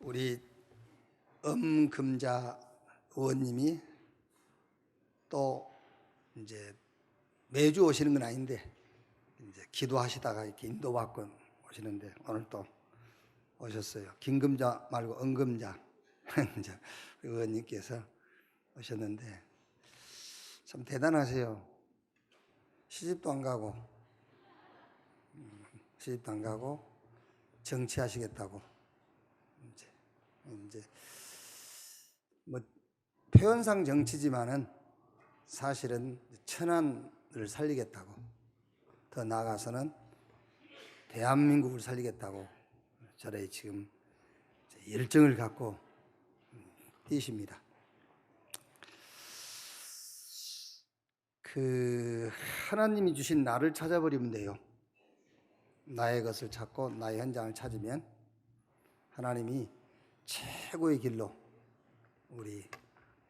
우리 금자 의원님이 또 이제 매주 오시는 건 아닌데 이제 기도하시다가 이렇게 인도받고 오시는데 오늘 또 오셨어요. 김금자 말고 은금자 의원님께서 오셨는데 참 대단하세요. 시집도 안 가고 정치하시겠다고 이제 뭐 표현상 정치지만은 사실은 천안을 살리겠다고, 더 나아가서는 대한민국을 살리겠다고 저래 지금 열정을 갖고 뛰십니다. 하나님이 주신 나를 찾아버리면 돼요. 나의 것을 찾고 나의 현장을 찾으면 하나님이 최고의 길로 우리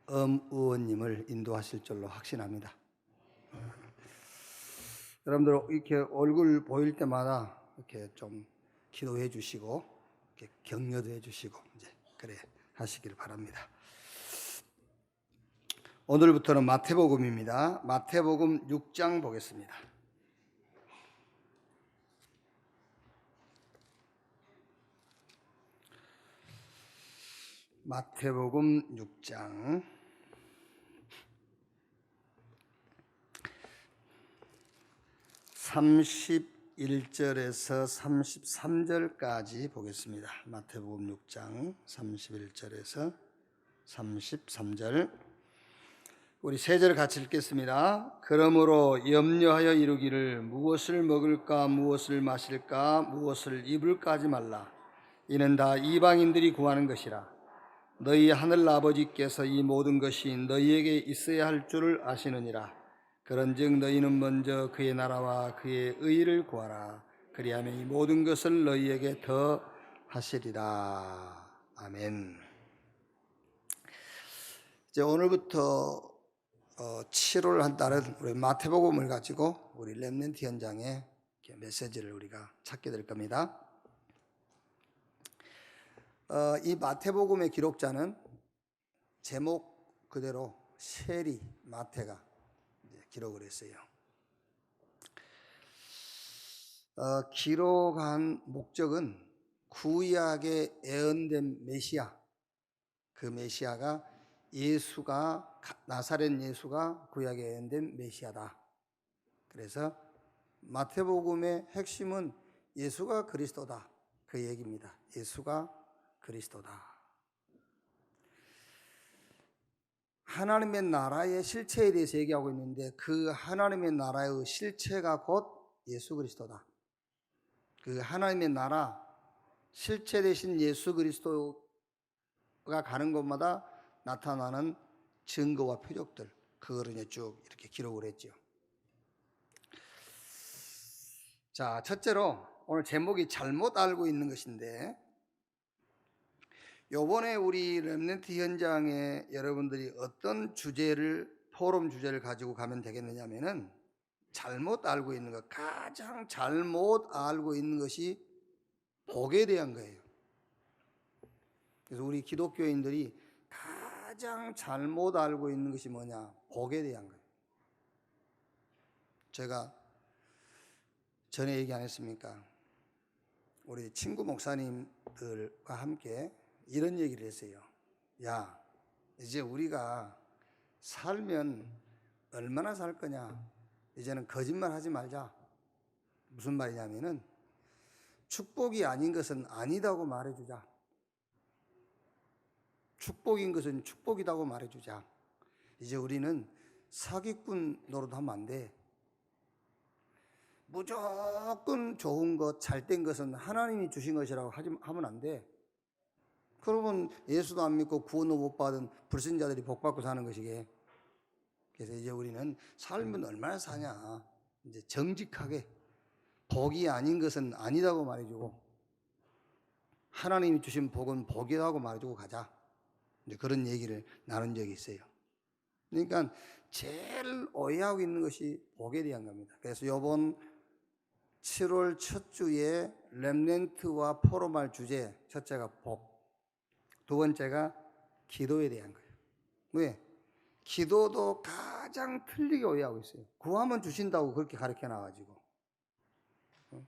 의원님을 인도하실 줄로 확신합니다. 여러분들 이렇게 얼굴 보일 때마다 이렇게 좀 기도해 주시고 이렇게 격려도 해 주시고 이제 그래 하시길 바랍니다. 오늘부터는 마태복음입니다. 마태복음 6장 보겠습니다. 마태복음 6장 31절에서 33절까지 보겠습니다. 마태복음 6장 31절에서 33절 우리 세 절 같이 읽겠습니다. 그러므로 염려하여 이루기를 무엇을 먹을까 무엇을 마실까 무엇을 입을까 하지 말라. 이는 다 이방인들이 구하는 것이라. 너희 하늘 아버지께서 이 모든 것이 너희에게 있어야 할 줄을 아시느니라. 그런즉 너희는 먼저 그의 나라와 그의 의를 구하라. 그리하면 이 모든 것을 너희에게 더 하시리라. 아멘. 이제 오늘부터 7월 한 달은 우리 마태복음을 가지고 우리 렘넌트 현장에 메시지를 우리가 찾게 될 겁니다. 이 마태복음의 기록자는 제목 그대로 세리 마태가 기록을 했어요. 기록한 목적은 구약에 예언된 메시아, 그 메시아가 나사렛 예수가 구약에 예언된 메시아다. 그래서 마태복음의 핵심은 예수가 그리스도다, 그 얘기입니다. 예수가 그리스도다. 하나님의 나라의 실체에 대해서 얘기하고 있는데 그 하나님의 나라의 실체가 곧 예수 그리스도다. 그 하나님의 나라 실체 대신 예수 그리스도가 가는 곳마다 나타나는 증거와 표적들, 그거를 이제 쭉 이렇게 기록을 했죠. 자, 첫째로 오늘 제목이 잘못 알고 있는 것인데, 요번에 우리 렘넌트 현장에 여러분들이 어떤 포럼 주제를 가지고 가면 되겠느냐면은 잘못 알고 있는 것, 가장 잘못 알고 있는 것이 복에 대한 거예요. 그래서 우리 기독교인들이 가장 잘못 알고 있는 것이 뭐냐? 복에 대한 거예요. 제가 전에 얘기 안 했습니까? 우리 친구 목사님들과 함께 이런 얘기를 했어요. 야, 이제 우리가 살면 얼마나 살 거냐? 이제는 거짓말 하지 말자. 무슨 말이냐면은 축복이 아닌 것은 아니다고 말해주자. 축복인 것은 축복이라고 말해주자. 이제 우리는 사기꾼 노릇하면 안 돼. 무조건 좋은 것, 잘된 것은 하나님이 주신 것이라고 하면 안 돼. 그러면 예수도 안 믿고 구원도 못 받은 불신자들이 복 받고 사는 것이게. 그래서 이제 우리는 살면 얼마나 사냐. 이제 정직하게 복이 아닌 것은 아니라고 말해주고 하나님이 주신 복은 복이라고 말해주고 가자. 이제 그런 얘기를 나눈 적이 있어요. 그러니까 제일 오해하고 있는 것이 복에 대한 겁니다. 그래서 이번 7월 첫 주에 렘넌트와 포럼할 주제 첫째가 복. 두 번째가 기도에 대한 거예요. 왜? 기도도 가장 틀리게 오해하고 있어요. 구하면 주신다고 그렇게 가르쳐 놔가지고.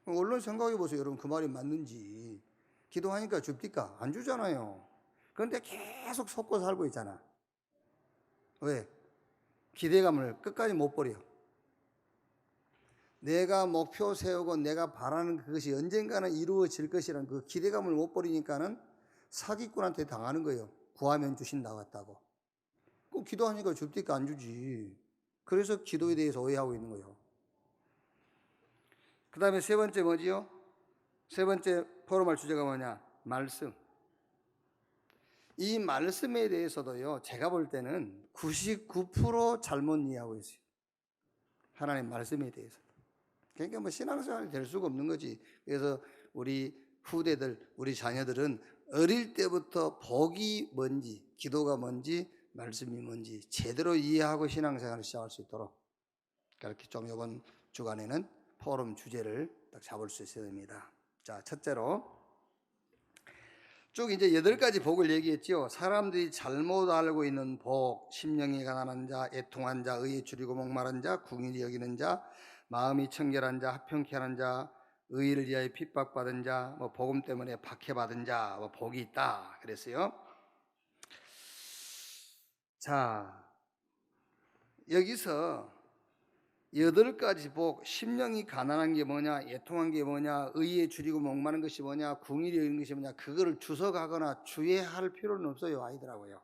얼른 생각해 보세요. 여러분 그 말이 맞는지. 기도하니까 줍니까? 안 주잖아요. 그런데 계속 속고 살고 있잖아. 왜? 기대감을 끝까지 못 버려. 내가 목표 세우고 내가 바라는 그것이 언젠가는 이루어질 것이라는 그 기대감을 못 버리니까는 사기꾼한테 당하는 거예요. 구하면 주신다고 했다고. 꼭 기도하니까 줍니까? 안 주지. 그래서 기도에 대해서 오해하고 있는 거예요. 그 다음에 세 번째 뭐지요? 세 번째 포럼할 주제가 뭐냐? 말씀. 이 말씀에 대해서도요, 제가 볼 때는 99% 잘못 이해하고 있어요. 하나님 말씀에 대해서. 그러니까 뭐 신앙생활이 될 수가 없는 거지. 그래서 우리 후대들, 우리 자녀들은 어릴 때부터 복이 뭔지, 기도가 뭔지, 말씀이 뭔지 제대로 이해하고 신앙생활을 시작할 수 있도록 그렇게 좀 이번 주간에는 포럼 주제를 딱 잡을 수 있어야 됩니다. 자, 첫째로 쭉 이제 8가지 복을 얘기했죠. 사람들이 잘못 알고 있는 복, 심령이 가난한 자, 애통한 자, 의에 줄이고 목마른 자, 궁일이 여기는 자, 마음이 청결한 자, 합평케 하는 자, 의를 위하여 핍박받은 자, 뭐 복음 때문에 박해받은 자, 뭐 복이 있다 그랬어요. 자, 여기서 8가지 복, 심령이 가난한 게 뭐냐, 애통한 게 뭐냐, 의에 줄이고 목마른 것이 뭐냐, 궁일이 여기는 것이 뭐냐, 그거를 주석하거나 주의할 필요는 없어요. 아니더라고요.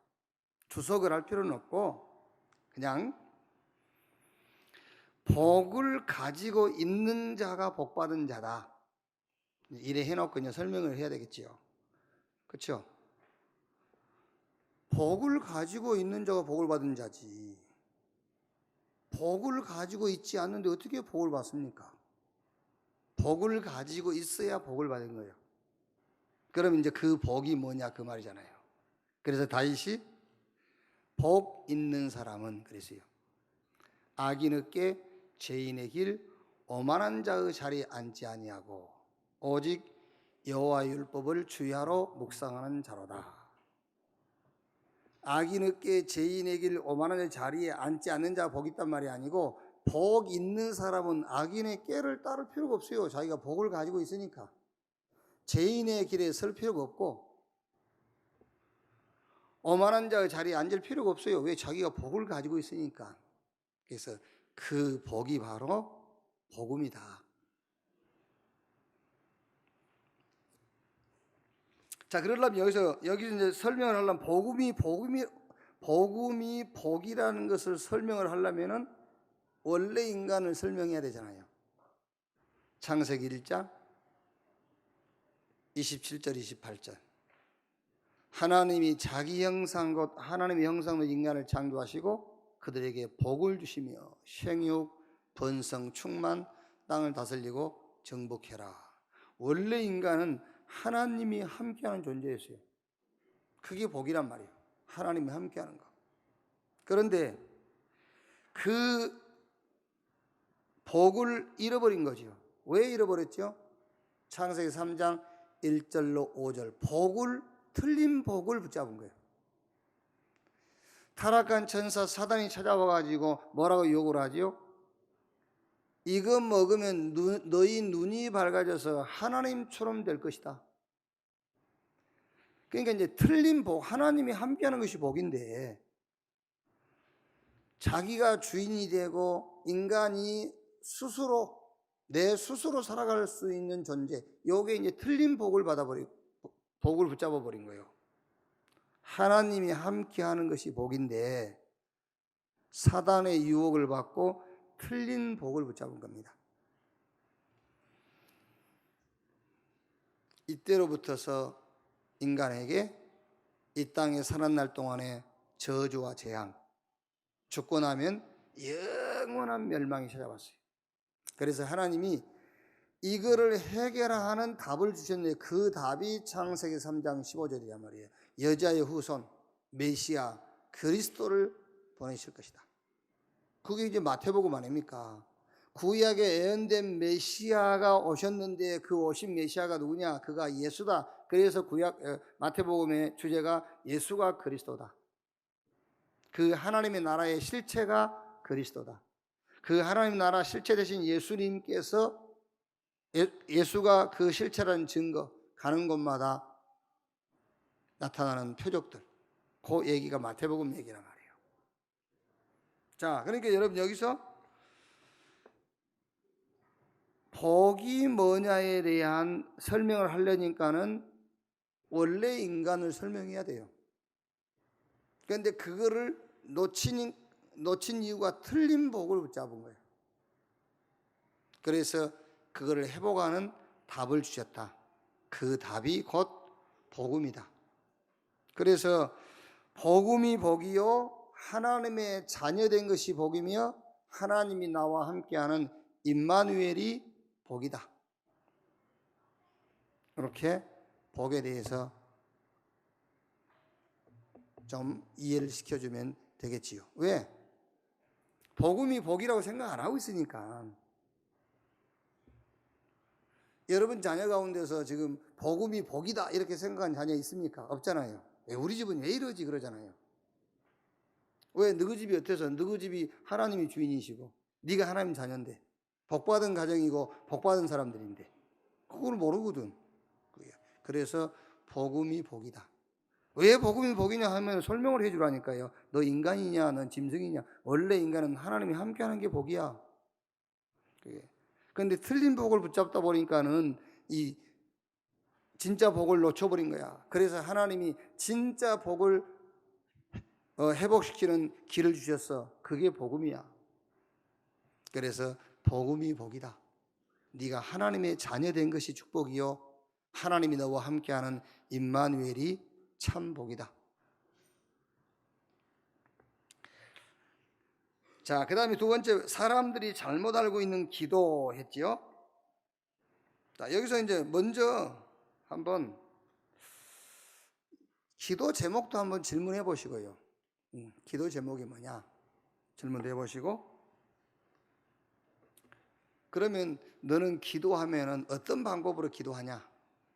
주석을 할 필요는 없고 그냥 복을 가지고 있는 자가 복받은 자다. 이래 해놓고 그냥 설명을 해야 되겠지요. 그렇죠? 복을 가지고 있는 자가 복을 받은 자지. 복을 가지고 있지 않는데 어떻게 복을 받습니까? 복을 가지고 있어야 복을 받은 거예요. 그럼 이제 그 복이 뭐냐 그 말이잖아요. 그래서 다윗이 복 있는 사람은 그랬어요. 악인에게 죄인의 길 오만한 자의 자리에 앉지 아니하고 오직 여호와의 율법을 주야로 묵상하는 자로다. 악인에게 죄인의 길 오만한 자리에 앉지 않는 자가 복 있단 말이 아니고 복 있는 사람은 악인의 꾀를 따를 필요가 없어요. 자기가 복을 가지고 있으니까. 죄인의 길에 설 필요가 없고 오만한 자의 자리에 앉을 필요가 없어요. 왜? 자기가 복을 가지고 있으니까. 그래서 그 복이 바로 복음이다. 자, 그러려면 여기서 이제 설명을 하려면 복음이 복이라는 것을 설명을 하려면은 원래 인간을 설명해야 되잖아요. 창세기 1장 27절 28절. 하나님이 자기 형상 곧 하나님의 형상으로 인간을 창조하시고 그들에게 복을 주시며 생육, 번성, 충만, 땅을 다스리고 정복해라. 원래 인간은 하나님이 함께하는 존재였어요. 그게 복이란 말이에요. 하나님이 함께하는 거. 그런데 그 복을 잃어버린 거죠. 왜 잃어버렸죠? 창세기 3장 1절로 5절. 틀린 복을 붙잡은 거예요. 타락한 천사 사단이 찾아와가지고 뭐라고 욕을 하지요? 이거 먹으면 너희 눈이 밝아져서 하나님처럼 될 것이다. 그러니까 이제 틀린 복, 하나님이 함께하는 것이 복인데 자기가 주인이 되고 인간이 내 스스로 살아갈 수 있는 존재, 요게 이제 틀린 복을 복을 붙잡아 버린 거예요. 하나님이 함께하는 것이 복인데 사단의 유혹을 받고 틀린 복을 붙잡은 겁니다. 이때로부터서 인간에게 이 땅에 사는 날 동안에 저주와 재앙, 죽고 나면 영원한 멸망이 찾아왔어요. 그래서 하나님이 이거를 해결하는 답을 주셨는데 그 답이 창세기 3장 15절이란 말이에요. 여자의 후손 메시아 그리스도를 보내실 것이다. 그게 이제 마태복음 아닙니까? 구약에 예언된 메시아가 오셨는데 그 오신 메시아가 누구냐? 그가 예수다. 그래서 마태복음의 주제가 예수가 그리스도다. 그 하나님의 나라의 실체가 그리스도다. 그 하나님 나라 실체 되신 예수님께서 예수가 그 실체라는 증거, 가는 곳마다 나타나는 표적들, 그 얘기가 마태복음 얘기란 말이에요. 자, 그러니까 여러분 여기서 복이 뭐냐에 대한 설명을 하려니까는 원래 인간을 설명해야 돼요. 그런데 그거를 놓친 이유가 틀린 복을 붙잡은 거예요. 그래서 그거를 회복하는 답을 주셨다. 그 답이 곧 복음이다. 그래서 복음이 복이요 하나님의 자녀된 것이 복이며 하나님이 나와 함께하는 임마누엘이 복이다. 이렇게 복에 대해서 좀 이해를 시켜주면 되겠지요. 왜? 복음이 복이라고 생각 안 하고 있으니까. 여러분 자녀 가운데서 지금 복음이 복이다 이렇게 생각한 자녀 있습니까? 없잖아요. 우리 집은 왜 이러지 그러잖아요. 왜? 너희 집이 어때서? 너희 집이 하나님이 주인이시고 네가 하나님 자녀인데 복받은 가정이고 복받은 사람들인데 그걸 모르거든. 그래서 복음이 복이다. 왜 복음이 복이냐 하면 설명을 해주라니까요. 너 인간이냐 넌 짐승이냐. 원래 인간은 하나님이 함께하는 게 복이야. 그런데 틀린 복을 붙잡다 보니까는 이 진짜 복을 놓쳐버린 거야. 그래서 하나님이 진짜 복을 회복시키는 길을 주셨어. 그게 복음이야. 그래서 복음이 복이다. 네가 하나님의 자녀된 것이 축복이요 하나님이 너와 함께하는 임마누엘이 참 복이다. 자, 그 다음에 두 번째, 사람들이 잘못 알고 있는 기도 했지요. 자, 여기서 이제 먼저 한번 기도 제목도 한번 질문해 보시고요. 기도 제목이 뭐냐 질문도 해 보시고, 그러면 너는 기도하면은 어떤 방법으로 기도하냐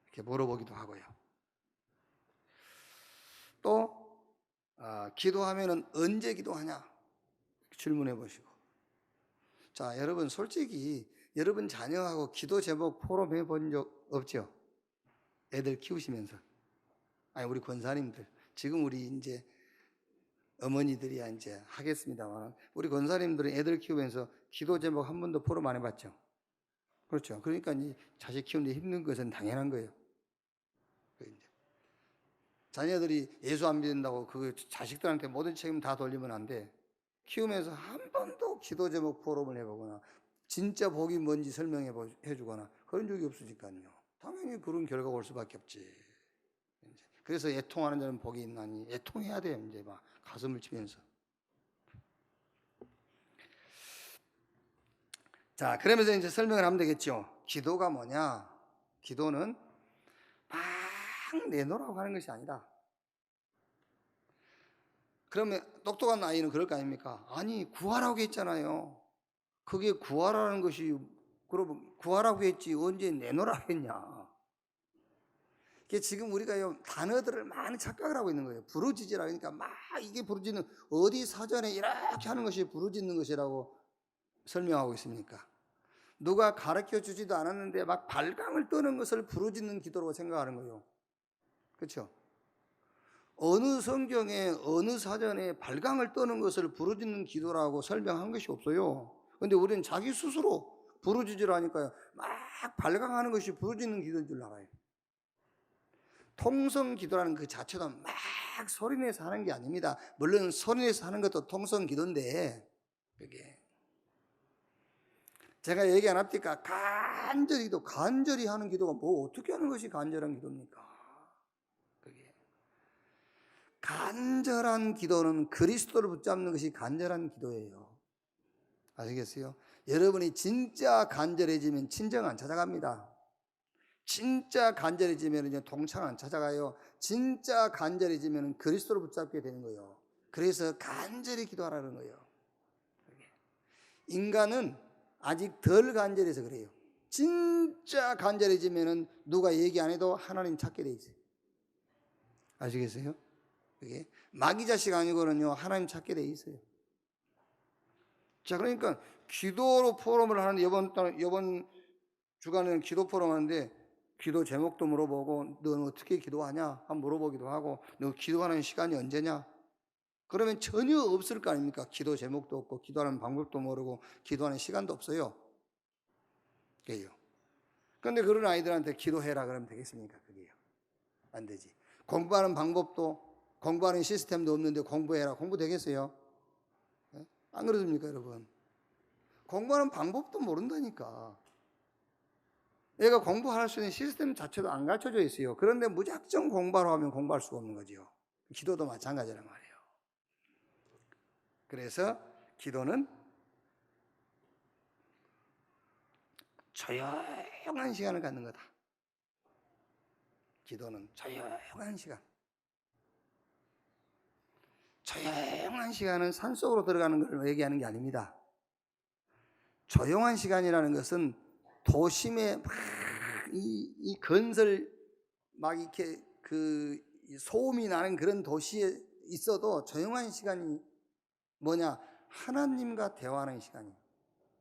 이렇게 물어보기도 하고요. 또 기도하면은 언제 기도하냐 질문해 보시고. 자, 여러분 솔직히 여러분 자녀하고 기도 제목 포럼 해본 적 없죠? 애들 키우시면서. 아니 우리 권사님들 지금 우리 이제 어머니들이야 이제 하겠습니다만 우리 권사님들은 애들 키우면서 기도 제목 한 번도 포럼 안 해봤죠? 그렇죠. 그러니까 이 자식 키우는데 힘든 것은 당연한 거예요. 자녀들이 예수 안 믿는다고 그 자식들한테 모든 책임 다 돌리면 안 돼. 키우면서 한 번도 기도 제목 포럼을 해보거나 진짜 복이 뭔지 설명해 주거나 그런 적이 없으니까요. 당연히 그런 결과가 올 수밖에 없지. 그래서 애통하는 자는 복이 있나니 애통해야 돼요. 이제 막 가슴을 치면서. 자, 그러면서 이제 설명을 하면 되겠죠. 기도가 뭐냐? 기도는 막 내놓으라고 하는 것이 아니다. 그러면 똑똑한 아이는 그럴 거 아닙니까? 아니 구하라고 했잖아요. 그게 구하라는 것이 그러면 구하라고 했지 언제 내놓으라고 했냐. 이게 지금 우리가 단어들을 많이 착각을 하고 있는 거예요. 부르짖으라 그러니까 막 이게 부르짖는 어디 사전에 이렇게 하는 것이 부르짖는 것이라고 설명하고 있습니까? 누가 가르쳐 주지도 않았는데 막 발광을 떠는 것을 부르짖는 기도라고 생각하는 거예요. 그렇죠? 어느 성경에 어느 사전에 발광을 떠는 것을 부르짖는 기도라고 설명한 것이 없어요. 그런데 우리는 자기 스스로 부르짖으라니까요. 막 발광하는 것이 부르짖는 기도인 줄 알아요. 통성 기도라는 그 자체도 막 소리내서 하는 게 아닙니다. 물론 소리내서 하는 것도 통성 기도인데 그게 제가 얘기 안 합니까? 간절히 하는 기도가 뭐 어떻게 하는 것이 간절한 기도입니까? 간절한 기도는 그리스도를 붙잡는 것이 간절한 기도예요. 아시겠어요? 여러분이 진짜 간절해지면 친정 안 찾아갑니다. 진짜 간절해지면 동창 안 찾아가요. 진짜 간절해지면 그리스도를 붙잡게 되는 거예요. 그래서 간절히 기도하라는 거예요. 인간은 아직 덜 간절해서 그래요. 진짜 간절해지면은 누가 얘기 안 해도 하나님 찾게 돼 있어요. 아시겠어요? 그게 마귀 자식 아니고는요, 하나님 찾게 돼 있어요. 자, 그러니까 기도로 포럼을 하는데 이번 주간에는 기도 포럼 하는데 기도 제목도 물어보고 너는 어떻게 기도하냐 한번 물어보기도 하고 너 기도하는 시간이 언제냐? 그러면 전혀 없을 거 아닙니까? 기도 제목도 없고 기도하는 방법도 모르고 기도하는 시간도 없어요. 그게요. 그런데 그런 아이들한테 기도해라 그러면 되겠습니까? 그게요. 안 되지. 공부하는 방법도 공부하는 시스템도 없는데 공부해라. 공부 되겠어요? 안 그렇습니까, 여러분? 공부하는 방법도 모른다니까. 얘가 공부할 수 있는 시스템 자체도 안 가르쳐져 있어요. 그런데 무작정 공부하러 하면 공부할 수가 없는 거죠. 기도도 마찬가지란 말이에요. 그래서 기도는 조용한 시간을 갖는 거다. 기도는 조용한 시간. 조용한 시간은 산속으로 들어가는 걸 얘기하는 게 아닙니다. 조용한 시간이라는 것은 도심에 막 이 건설 막 이렇게 그 소음이 나는 그런 도시에 있어도 조용한 시간이 뭐냐? 하나님과 대화하는 시간이에요.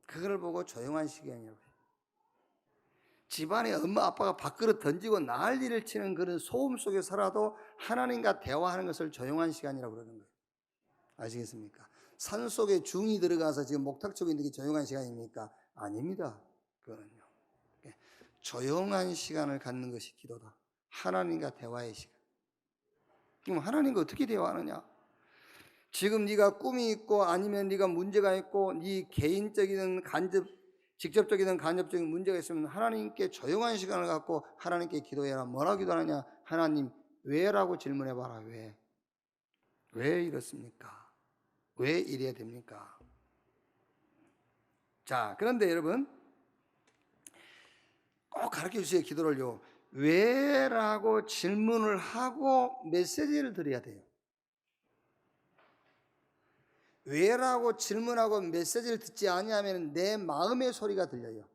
그걸 보고 조용한 시간이라고 해요. 집안에 엄마 아빠가 밥그릇 던지고 난리를 치는 그런 소음 속에 살아도 하나님과 대화하는 것을 조용한 시간이라고 그러는 거예요. 아시겠습니까? 산속에 중이 들어가서 지금 목탁 쪽에 있는 게 조용한 시간입니까? 아닙니다. 그거는요. 조용한 시간을 갖는 것이 기도다. 하나님과 대화의 시간. 그럼 하나님과 어떻게 대화하느냐? 지금 네가 꿈이 있고 아니면 네가 문제가 있고 네 개인적이든 직접적이든 간접적인 문제가 있으면 하나님께 조용한 시간을 갖고 하나님께 기도해라. 뭐라고 기도하느냐? 하나님 왜라고 질문해봐라. 왜? 왜 이렇습니까? 왜 이래야 됩니까? 자, 그런데 여러분 꼭 가르쳐 주세요. 기도를요. 왜라고 질문을 하고 메시지를 드려야 돼요. 왜라고 질문하고 메시지를 듣지 아니하면 내 마음의 소리가 들려요.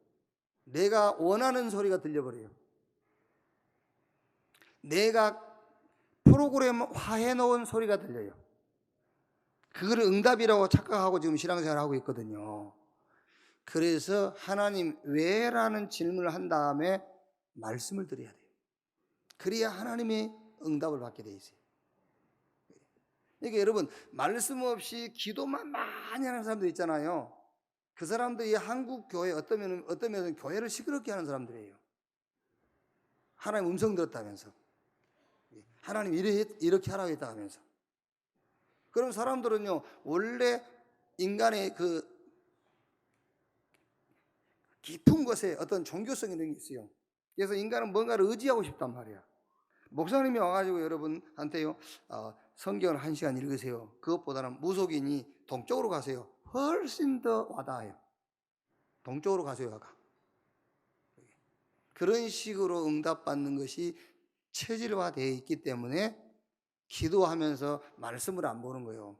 내가 원하는 소리가 들려버려요. 내가 프로그램화해 놓은 소리가 들려요. 그걸 응답이라고 착각하고 지금 신앙생활을 하고 있거든요. 그래서 하나님 왜라는 질문을 한 다음에 말씀을 드려야 돼요. 그래야 하나님의 응답을 받게 돼 있어요. 그러니까 여러분 말씀 없이 기도만 많이 하는 사람들 있잖아요. 그 사람들이 한국 교회 어떤 면은 교회를 시끄럽게 하는 사람들이에요. 하나님 음성 들었다면서 하나님 이렇게 하라고 했다 하면서. 그럼 사람들은요 원래 인간의 그 깊은 것에 어떤 종교성이 있는 게 있어요. 그래서 인간은 뭔가를 의지하고 싶단 말이야. 목사님이 와가지고 여러분한테요 성경을 1시간 읽으세요. 그것보다는 무속인이 동쪽으로 가세요. 훨씬 더 와닿아요. 동쪽으로 가세요. 아까 그런 식으로 응답받는 것이 체질화되어 있기 때문에 기도하면서 말씀을 안 보는 거예요.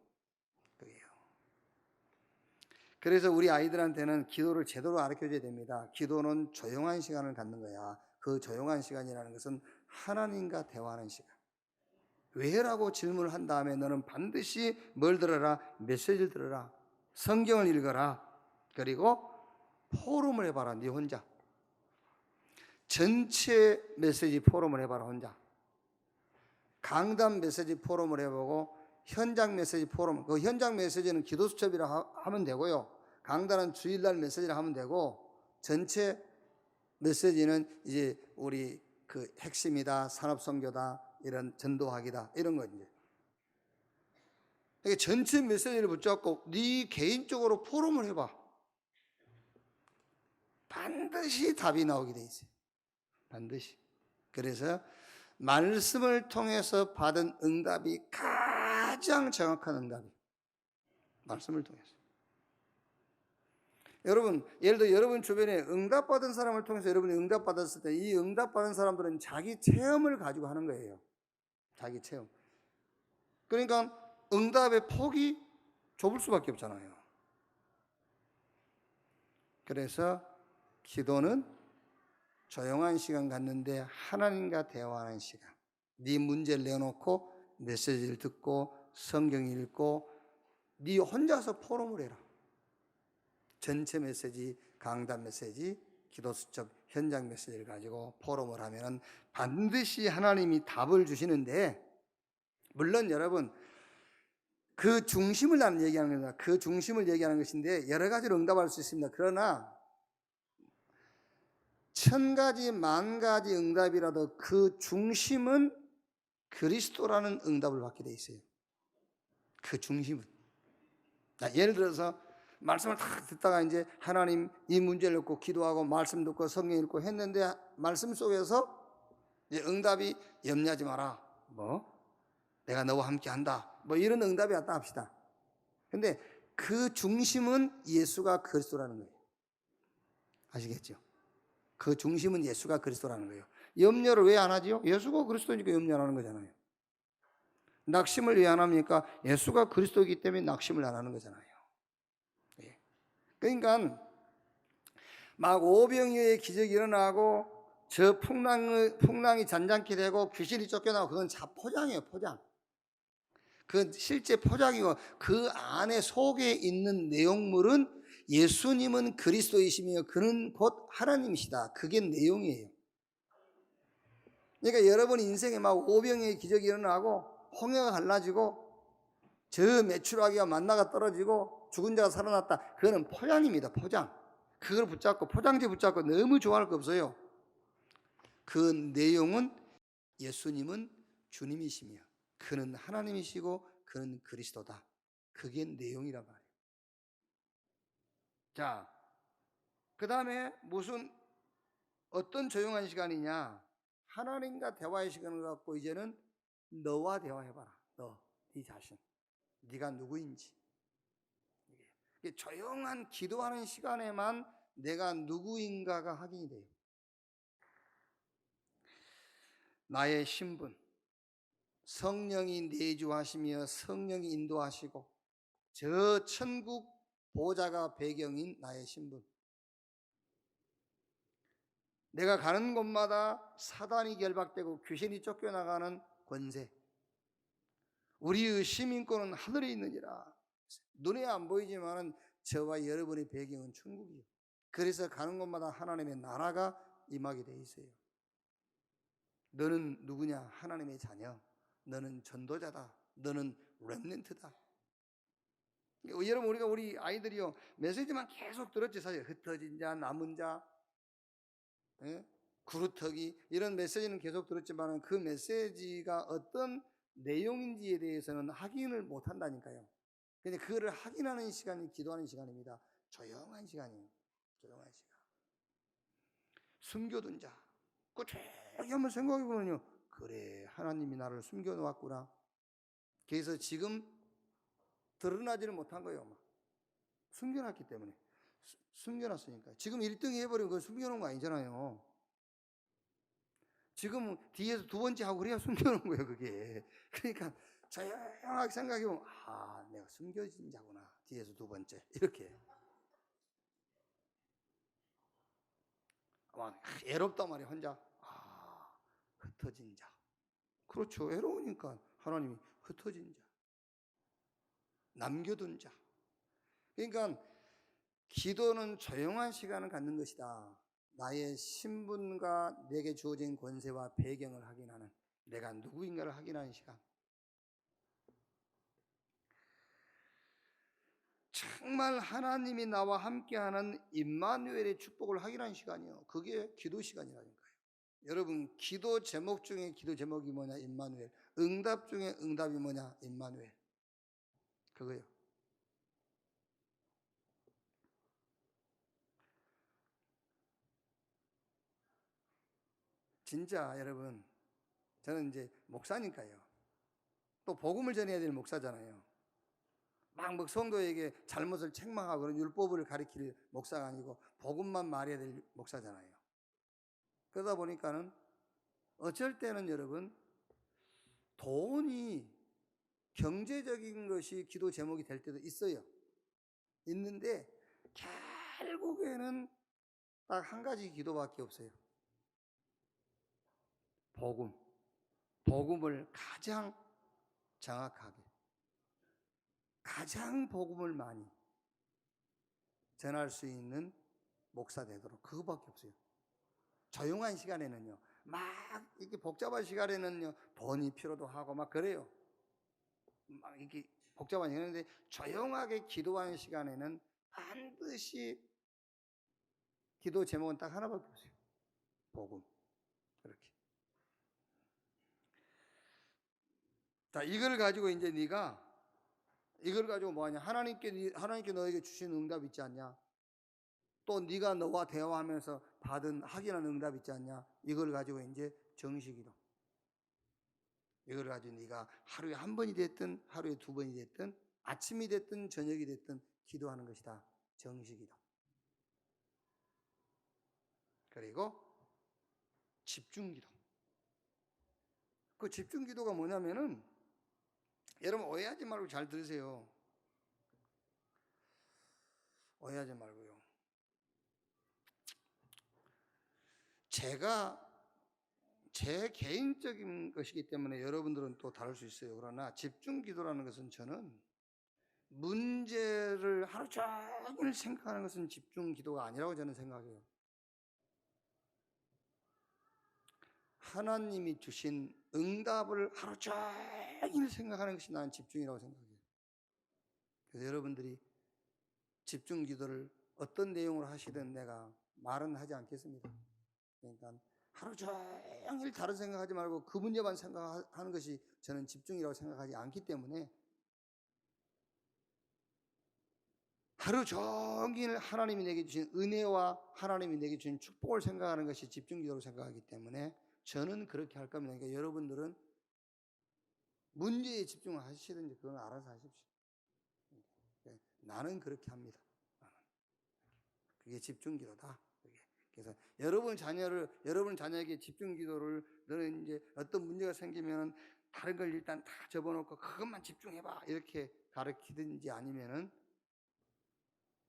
그래서 우리 아이들한테는 기도를 제대로 가르쳐줘야 됩니다. 기도는 조용한 시간을 갖는 거야. 그 조용한 시간이라는 것은 하나님과 대화하는 시간. 왜라고 질문을 한 다음에 너는 반드시 뭘 들어라? 메시지를 들어라. 성경을 읽어라. 그리고 포럼을 해봐라. 네 혼자. 전체 메시지 포럼을 해봐라. 혼자. 강단 메시지 포럼을 해보고 현장 메시지 포럼, 그 현장 메시지는 기도 수첩이라 하면 되고요. 강단은 주일날 메시지를 하면 되고 전체 메시지는 이제 우리 그 핵심이다, 산업선교다, 이런 전도학이다 이런 거 이제. 그러니까 전체 메시지를 붙잡고 네 개인적으로 포럼을 해봐. 반드시 답이 나오게 돼 있어요. 반드시. 그래서 말씀을 통해서 받은 응답이 가장 정확한 응답이에요. 말씀을 통해서. 여러분, 예를 들어 여러분 주변에 응답받은 사람을 통해서 여러분이 응답받았을 때 이 응답받은 사람들은 자기 체험을 가지고 하는 거예요. 자기 체험. 그러니까 응답의 폭이 좁을 수밖에 없잖아요. 그래서 기도는 조용한 시간 갖는데 하나님과 대화하는 시간. 네 문제를 내놓고 메시지를 듣고 성경 읽고 네 혼자서 포럼을 해라. 전체 메시지, 강단 메시지, 기도 수첩, 현장 메시지를 가지고 포럼을 하면은 반드시 하나님이 답을 주시는데, 물론 여러분 그 중심을 나는 얘기하는 겁니다. 그 중심을 얘기하는 것인데 여러 가지로 응답할 수 있습니다. 그러나 1000가지, 10,000가지 응답이라도 그 중심은 그리스도라는 응답을 받게 돼 있어요. 그 중심은. 예를 들어서 말씀을 다 듣다가 이제 하나님 이 문제를 놓고 기도하고 말씀 듣고 성경 읽고 했는데 말씀 속에서 이제 응답이 염려하지 마라. 내가 너와 함께 한다. 이런 응답이 왔다 합시다. 근데 그 중심은 예수가 그리스도라는 거예요. 아시겠죠? 그 중심은 예수가 그리스도라는 거예요. 염려를 왜 안 하지요? 예수가 그리스도니까 염려 안 하는 거잖아요. 낙심을 왜 안 합니까? 예수가 그리스도이기 때문에 낙심을 안 하는 거잖아요. 그러니까 막 오병이어의 기적이 일어나고 저 풍랑이 잔잔케 되고 귀신이 쫓겨나고 그건 자포장이에요. 포장. 그 실제 포장이고 그 안에 속에 있는 내용물은 예수님은 그리스도이시며 그는 곧 하나님이시다. 그게 내용이에요. 그러니까 여러분 인생에 막 오병이어의 기적이 일어나고 홍해가 갈라지고 저 메추라기가 만나가 떨어지고 죽은 자가 살아났다. 그거는 포장입니다. 포장. 그걸 붙잡고 포장지 붙잡고 너무 좋아할 거 없어요. 그 내용은 예수님은 주님이시며 그는 하나님이시고 그는 그리스도다. 그게 내용이란 말이에요. 자, 그 다음에 어떤 조용한 시간이냐? 하나님과 대화의 시간을 갖고 이제는 너와 대화해봐라. 네 자신. 네가 누구인지. 조용한 기도하는 시간에만 내가 누구인가가 확인이 돼요. 나의 신분, 성령이 내주하시며 성령이 인도하시고 저 천국 보좌가 배경인 나의 신분. 내가 가는 곳마다 사단이 결박되고 귀신이 쫓겨나가는 권세. 우리의 시민권은 하늘에 있느니라. 눈에 안 보이지만 저와 여러분의 배경은 천국이에요. 그래서 가는 곳마다 하나님의 나라가 임하게 돼 있어요. 너는 누구냐? 하나님의 자녀. 너는 전도자다. 너는 렘넌트다. 여러분 우리 아이들이요 메시지만 계속 들었지. 사실 흩어진 자, 남은 자, 구루터기 이런 메시지는 계속 들었지만 그 메시지가 어떤 내용인지에 대해서는 확인을 못 한다니까요. 근데 그거를 확인하는 시간이 기도하는 시간입니다. 조용한 시간이에요. 조용한 시간. 숨겨둔 자. 꾸준히 한번 생각해 보면요. 그래, 하나님이 나를 숨겨놓았구나. 그래서 지금 드러나지를 못한 거예요. 숨겨놨기 때문에. 숨겨놨으니까. 지금 1등 해버리면 그거 숨겨놓은 거 아니잖아요. 지금 뒤에서 두 번째 하고 그래야 숨겨놓은 거예요, 그게. 그러니까 조용하게 생각해보면, 내가 숨겨진 자구나. 뒤에서 두 번째. 이렇게. 막 애롭단 말이에요, 혼자. 흩어진 자. 그렇죠. 외로우니까 하나님이 흩어진 자. 남겨둔 자. 그러니까 기도는 조용한 시간을 갖는 것이다. 나의 신분과 내게 주어진 권세와 배경을 확인하는, 내가 누구인가를 확인하는 시간. 정말 하나님이 나와 함께하는 임마누엘의 축복을 확인하는 시간이요. 그게 기도 시간이라니까요. 여러분 기도 제목 중에 기도 제목이 뭐냐? 임마누엘. 응답 중에 응답이 뭐냐? 임마누엘. 그거요. 진짜 여러분 저는 이제 목사니까요. 또 복음을 전해야 될 목사잖아요. 막 성도에게 잘못을 책망하고 그런 율법을 가리킬 목사가 아니고 복음만 말해야 될 목사잖아요. 그러다 보니까는 어쩔 때는 여러분 돈이 경제적인 것이 기도 제목이 될 때도 있어요. 있는데 결국에는 딱 한 가지 기도밖에 없어요. 복음을 가장 정확하게, 가장 복음을 많이 전할 수 있는 목사 되도록, 그거밖에 없어요. 조용한 시간에는요, 막 이렇게 복잡한 시간에는요, 돈이 필요도 하고 막 그래요. 막 이렇게 복잡한 시간인데, 조용하게 기도하는 시간에는 반드시 기도 제목은 딱 하나밖에 없어요. 복음. 그렇게. 자, 이걸 가지고 이제 네가 이걸 가지고 뭐 하냐? 하나님께 너에게 주신 응답 있지 않냐? 또 네가 너와 대화하면서 받은 확인한 응답 있지 않냐? 이걸 가지고 이제 정식기도. 이걸 가지고 네가 하루에 한 번이 됐든 하루에 두 번이 됐든 아침이 됐든 저녁이 됐든 기도하는 것이다. 정식기도. 그리고 집중기도. 그 집중기도가 뭐냐면은, 여러분 오해하지 말고 잘 들으세요. 오해하지 말고요. 제가 제 개인적인 것이기 때문에 여러분들은 또 다를 수 있어요. 그러나 집중기도라는 것은, 저는 문제를 하루 종일 생각하는 것은 집중기도가 아니라고 저는 생각해요. 하나님이 주신 응답을 하루 종일 생각하는 것이 나는 집중이라고 생각해요. 그래서 여러분들이 집중기도를 어떤 내용으로 하시든 내가 말은 하지 않겠습니다. 그러니까 하루 종일 다른 생각하지 말고 그 문제만 생각하는 것이 저는 집중이라고 생각하지 않기 때문에, 하루 종일 하나님이 내게 주신 은혜와 하나님이 내게 주신 축복을 생각하는 것이 집중기도로 생각하기 때문에 저는 그렇게 할 겁니다. 그러니까 여러분들은 문제에 집중을 하시든지 그건 알아서 하십시오. 나는 그렇게 합니다. 그게 집중기도다. 그래서 여러분 자녀에게 집중기도를, 너는 이제 어떤 문제가 생기면 다른 걸 일단 다 접어놓고 그것만 집중해봐 이렇게 가르치든지, 아니면은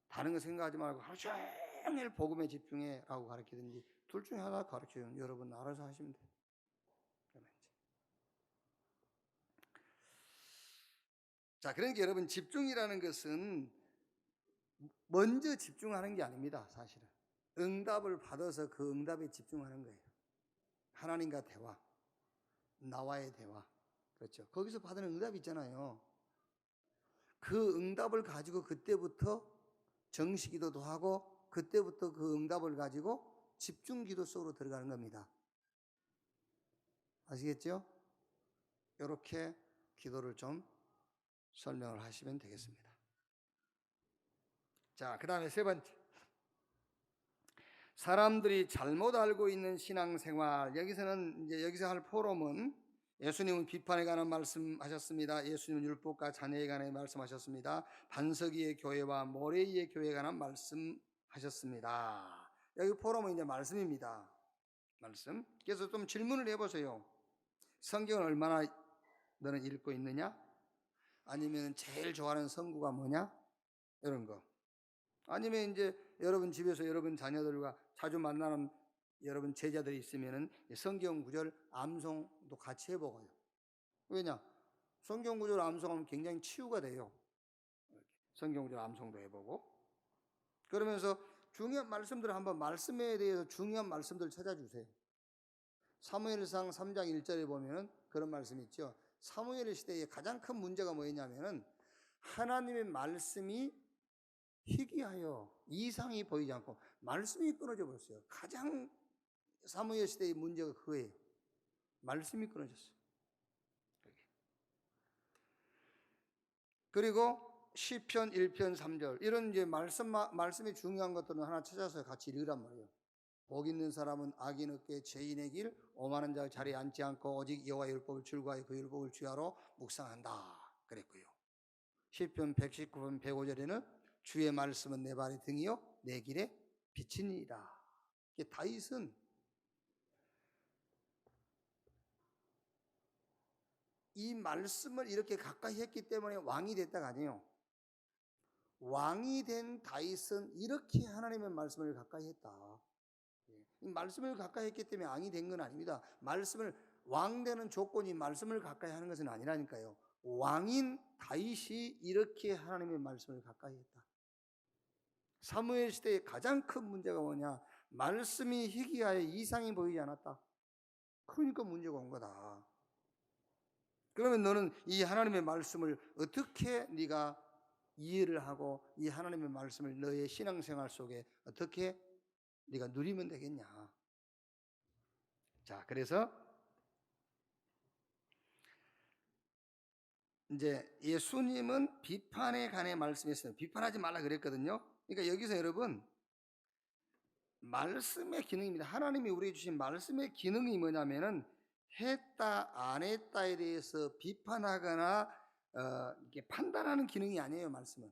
다른 거 생각하지 말고 하루 종일 복음에 집중해라고 가르치든지, 둘 중에 하나 가르쳐요. 여러분 알아서 하시면 돼요. 자, 그러니까 여러분, 집중이라는 것은 먼저 집중하는 게 아닙니다. 사실은 응답을 받아서 그 응답에 집중하는 거예요. 하나님과 대화, 나와의 대화, 그렇죠. 거기서 받은 응답이 있잖아요. 그 응답을 가지고 그때부터 정식기도도 하고, 그때부터 그 응답을 가지고 집중기도 속으로 들어가는 겁니다. 아시겠죠? 이렇게 기도를 좀 설명을 하시면 되겠습니다. 자, 그 다음에 세 번째, 사람들이 잘못 알고 있는 신앙생활. 여기서 할 포럼은, 예수님은 비판에 관한 말씀하셨습니다. 예수님은 율법과 자녀에 관한 말씀하셨습니다. 반석이의 교회와 모래이의 교회에 관한 말씀하셨습니다. 여기 포럼은 이제 말씀입니다. 말씀. 그래서 좀 질문을 해보세요. 성경을 얼마나 너는 읽고 있느냐? 아니면 제일 좋아하는 성구가 뭐냐? 이런 거. 아니면 이제 여러분 집에서 여러분 자녀들과 자주 만나는 여러분 제자들이 있으면은 성경 구절 암송도 같이 해보고요. 왜냐? 성경 구절 암송하면 굉장히 치유가 돼요. 성경 구절 암송도 해보고, 그러면서 중요한 말씀들을 한번, 말씀에 대해서 중요한 말씀들을 찾아주세요. 사무엘상 3장 1절에 보면 그런 말씀이 있죠. 사무엘 시대의 가장 큰 문제가 뭐였냐면은, 하나님의 말씀이 희귀하여 이상이 보이지 않고 말씀이 끊어져 버렸어요. 가장 사무엘 시대의 문제가 그거예요. 말씀이 끊어졌어요. 그리고 시편 1편 3절, 이런 이제 말씀이 중요한 것들은 하나 찾아서 같이 읽으란 말이에요. 복 있는 사람은 악인 없게 죄인의 길, 오만한 자 자리에 앉지 않고 오직 여호와의 율법을 즐거워하여 그 율법을 주야로 묵상한다 그랬고요. 시편 119편 105절에는 주의 말씀은 내 발의 등이요 내 길에 빛이니이다. 다윗은 이 말씀을 이렇게 가까이 했기 때문에 왕이 됐다가 아니에요. 왕이 된 다윗은 이렇게 하나님의 말씀을 가까이 했다. 이 말씀을 가까이 했기 때문에 왕이 된 건 아닙니다. 말씀을 왕 되는 조건이 말씀을 가까이 하는 것은 아니라니까요. 왕인 다윗이 이렇게 하나님의 말씀을 가까이 했다. 사무엘 시대의 가장 큰 문제가 뭐냐? 말씀이 희귀하여 이상이 보이지 않았다. 그러니까 문제가 온 거다. 그러면 너는 이 하나님의 말씀을 어떻게 네가 이해를 하고 이 하나님의 말씀을 너의 신앙생활 속에 어떻게 네가 누리면 되겠냐? 자, 그래서 이제 예수님은 비판에 관해 말씀했어요. 비판하지 말라 그랬거든요. 그러니까 여기서 여러분 말씀의 기능입니다. 하나님이 우리에게 주신 말씀의 기능이 뭐냐면은 했다 안 했다에 대해서 비판하거나 이렇게 판단하는 기능이 아니에요. 말씀은.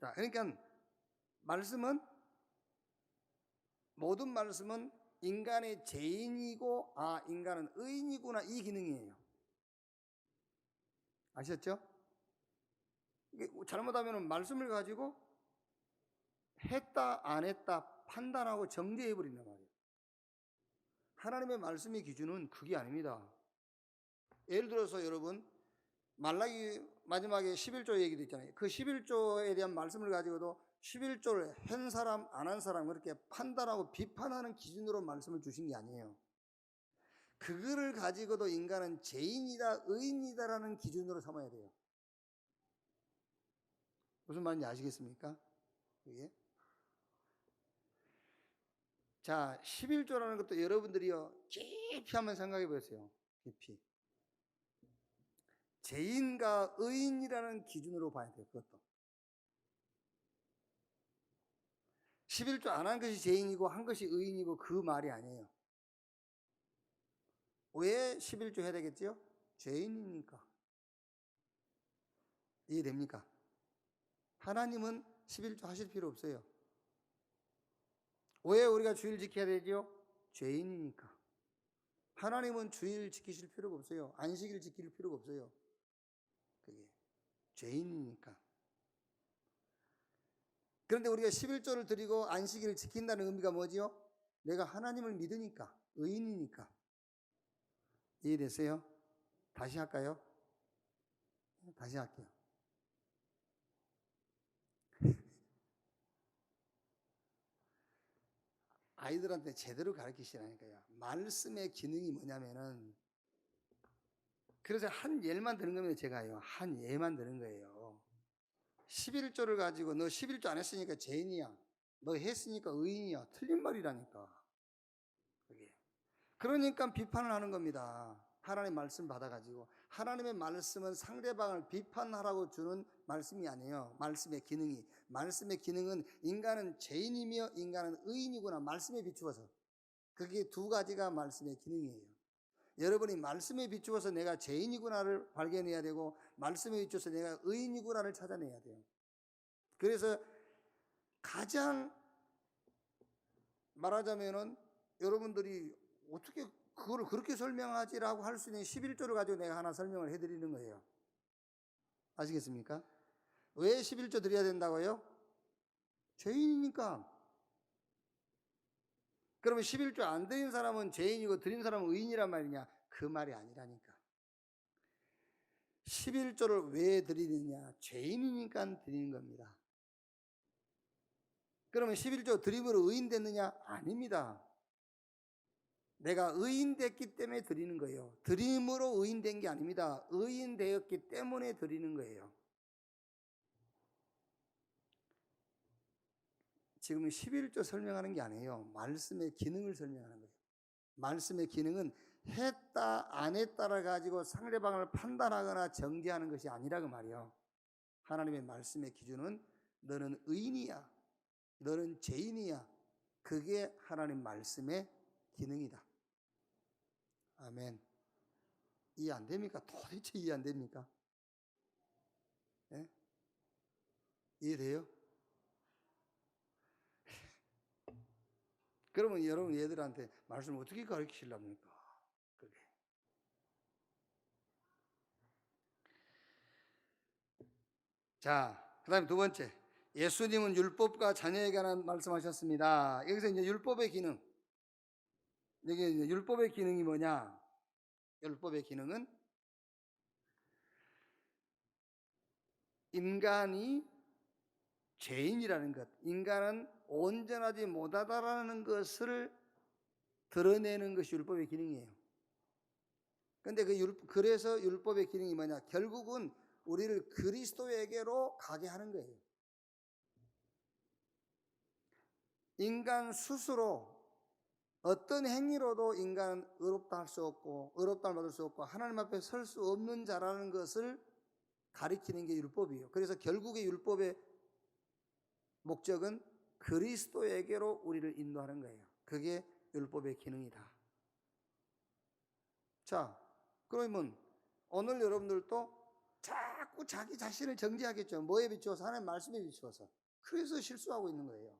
자, 그러니까 말씀은 모든 말씀은 인간의 죄인이고 인간은 의인이구나 이 기능이에요. 아셨죠? 잘못하면 말씀을 가지고 했다 안 했다 판단하고 정죄해 버린단 말이에요. 하나님의 말씀의 기준은 그게 아닙니다. 예를 들어서 여러분 말라기 마지막에 11조 얘기도 있잖아요. 그 11조에 대한 말씀을 가지고도 11조를 한 사람 안 한 사람 그렇게 판단하고 비판하는 기준으로 말씀을 주신 게 아니에요. 그거를 가지고도 인간은 죄인이다 의인이다라는 기준으로 삼아야 돼요. 무슨 말인지 아시겠습니까? 그게? 자, 11조라는 것도 여러분들이요 깊이 한번 생각해 보세요. 깊이. 죄인과 의인이라는 기준으로 봐야 돼요. 그것도. 11조 안 한 것이 죄인이고 한 것이 의인이고 그 말이 아니에요. 왜 11조 해야 되겠죠? 죄인이니까. 이해됩니까? 하나님은 11조 하실 필요 없어요. 왜 우리가 주일 지켜야 되죠? 죄인이니까. 하나님은 주일 지키실 필요가 없어요. 안식일 지킬 필요가 없어요. 그게 죄인이니까. 그런데 우리가 11조를 드리고 안식일을 지킨다는 의미가 뭐지요? 내가 하나님을 믿으니까, 의인이니까. 이해됐어요? 다시 할까요? 다시 할게요. 아이들한테 제대로 가르치시라니까요. 말씀의 기능이 뭐냐면은, 그래서 한 예만 드는 겁니다, 제가요. 한 예만 드는 거예요. 11조를 가지고 너 11조 안 했으니까 죄인이야. 너 했으니까 의인이야. 틀린 말이라니까. 그게. 그러니까 비판을 하는 겁니다. 하나님의 말씀 받아가지고. 하나님의 말씀은 상대방을 비판하라고 주는 말씀이 아니에요. 말씀의 기능이. 말씀의 기능은 인간은 죄인이며 인간은 의인이구나. 말씀에 비추어서. 그게 두 가지가 말씀의 기능이에요. 여러분이 말씀에 비추어서 내가 죄인이구나를 발견해야 되고 말씀에 비추어서 내가 의인이구나를 찾아내야 돼요. 그래서 가장 말하자면은 여러분들이 어떻게 그거를 그렇게 설명하지라고 할 수 있는 11조를 가지고 내가 하나 설명을 해드리는 거예요. 아시겠습니까? 왜 11조 드려야 된다고요? 죄인이니까. 그러면 11조 안 드린 사람은 죄인이고 드린 사람은 의인이란 말이냐? 그 말이 아니라니까. 11조를 왜 드리느냐? 죄인이니까 드리는 겁니다. 그러면 11조 드림으로 의인 됐느냐? 아닙니다. 내가 의인 됐기 때문에 드리는 거예요. 드림으로 의인 된 게 아닙니다. 의인 되었기 때문에 드리는 거예요. 지금 11조 설명하는 게 아니에요. 말씀의 기능을 설명하는 거예요. 말씀의 기능은 했다 안 했다를 가지고 상대방을 판단하거나 정죄하는 것이 아니라고 말이에요. 하나님의 말씀의 기준은 너는 의인이야. 너는 죄인이야. 그게 하나님 말씀의 기능이다. 아멘. 이해 안 됩니까? 도대체 이해 안 됩니까? 네? 이해돼요? 그러면 여러분 얘들한테 말씀을 어떻게 가르치시려합니까? 그게. 자, 그 다음에 두 번째. 예수님은 율법과 자녀에 관한 말씀하셨습니다. 여기서 이제 율법의 기능, 여기 이제 율법의 기능이 뭐냐? 율법의 기능은 인간이 죄인이라는 것, 인간은 온전하지 못하다라는 것을 드러내는 것이 율법의 기능이에요. 근데 그래서 율법의 기능이 뭐냐? 결국은 우리를 그리스도에게로 가게 하는 거예요. 인간 스스로 어떤 행위로도 인간은 의롭다 할 수 없고, 의롭다를 받을 수 없고, 하나님 앞에 설 수 없는 자라는 것을 가리키는 게 율법이에요. 그래서 결국에 율법의 목적은 그리스도에게로 우리를 인도하는 거예요. 그게 율법의 기능이다. 자, 그러면 오늘 여러분들도 자꾸 자기 자신을 정죄하겠죠. 뭐에 비추어서? 하나님의 말씀에 비추어서. 그래서 실수하고 있는 거예요.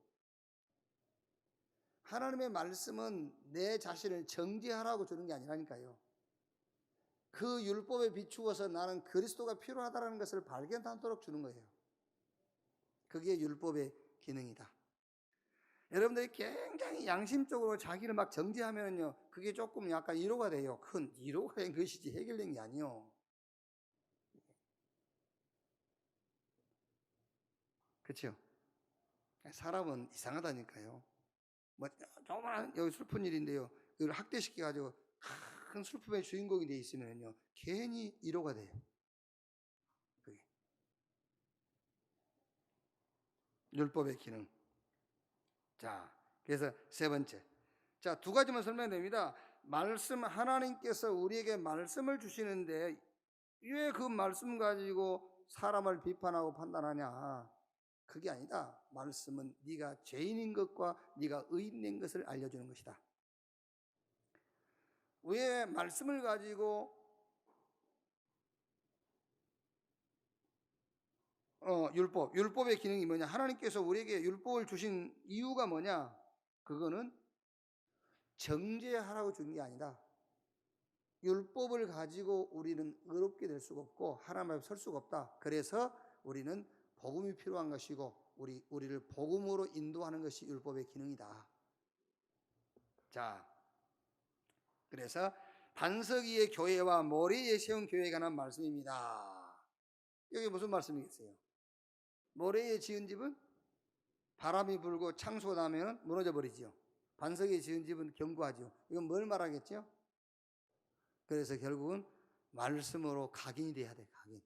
하나님의 말씀은 내 자신을 정죄하라고 주는 게 아니라니까요. 그 율법에 비추어서 나는 그리스도가 필요하다는 것을 발견하도록 주는 거예요. 그게 율법의 기능이다. 여러분들이 굉장히 양심적으로 자기를 막 정죄하면요, 그게 조금 약간 위로가 돼요. 큰 위로가 된 것이지 해결된 게 아니요. 그렇죠? 사람은 이상하다니까요. 뭐 정말 여기 슬픈 일인데요, 이걸 학대시켜가지고 큰 슬픔의 주인공이 돼 있으면요, 괜히 위로가 돼요. 그게 율법의 기능. 자, 그래서 세 번째. 자, 두 가지만 설명됩니다. 말씀, 하나님께서 우리에게 말씀을 주시는데 왜 그 말씀 가지고 사람을 비판하고 판단하냐? 그게 아니다. 말씀은 네가 죄인인 것과 네가 의인인 것을 알려주는 것이다. 왜 말씀을 가지고 율법의 기능이 뭐냐? 하나님께서 우리에게 율법을 주신 이유가 뭐냐? 그거는 정죄하라고 준 게 아니다. 율법을 가지고 우리는 의롭게 될 수가 없고 하나님 앞에 설 수가 없다. 그래서 우리는 복음이 필요한 것이고 우리를 복음으로 인도하는 것이 율법의 기능이다. 자, 그래서 반석 위의 교회와 모래 위에 세운 교회에 관한 말씀입니다. 여기 무슨 말씀이겠어요? 모래 위에 지은 집은 바람이 불고 창수가 나면 무너져 버리죠. 반석 위에 지은 집은 견고하죠. 이건 뭘 말하겠죠? 그래서 결국은 말씀으로 각인이 돼야 돼. 각인.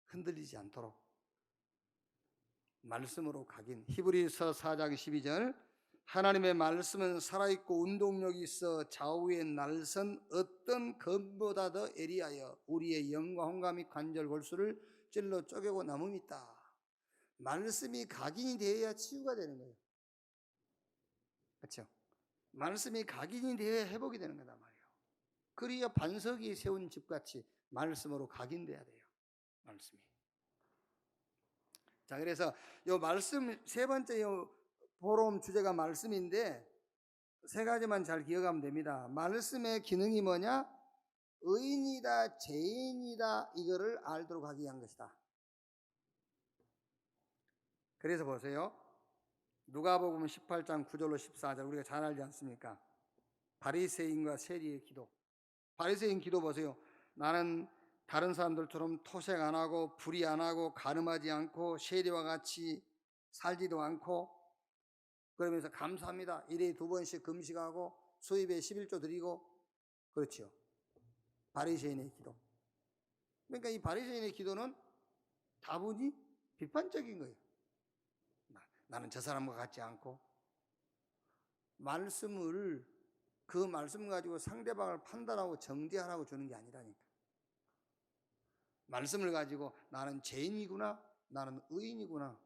흔들리지 않도록. 말씀으로 각인. 히브리서 4장 12절. 하나님의 말씀은 살아있고 운동력이 있어 좌우의 날선 어떤 검보다 더 예리하여 우리의 영과 혼과 및 관절 골수를 찔러 쪼개고 남음이다. 말씀이 각인이 되어야 치유가 되는 거예요. 그렇죠? 말씀이 각인이 되어야 회복이 되는 거다 말이에요. 그래야 반석이 세운 집같이 말씀으로 각인돼야 돼요. 말씀이. 자, 그래서 요 말씀 세 번째 요 보름 주제가 말씀인데 세 가지만 잘 기억하면 됩니다. 말씀의 기능이 뭐냐? 의인이다, 죄인이다, 이거를 알도록 하기 위한 것이다. 그래서 보세요. 누가복음 18장 9절로 14절 우리가 잘 알지 않습니까? 바리새인과 세리의 기도. 바리새인 기도 보세요. 나는 다른 사람들처럼 토색 안 하고 불의 안 하고 가늠하지 않고 세리와 같이 살지도 않고 그러면서 감사합니다. 일에 2번씩 금식하고 수입에 11조 드리고 그렇죠. 바리새인의 기도. 그러니까 이 바리새인의 기도는 다분히 비판적인 거예요. 나는 저 사람과 같지 않고 말씀을 그 말씀 가지고 상대방을 판단하고 정죄하라고 주는 게 아니라니까. 말씀을 가지고 나는 죄인이구나, 나는 의인이구나,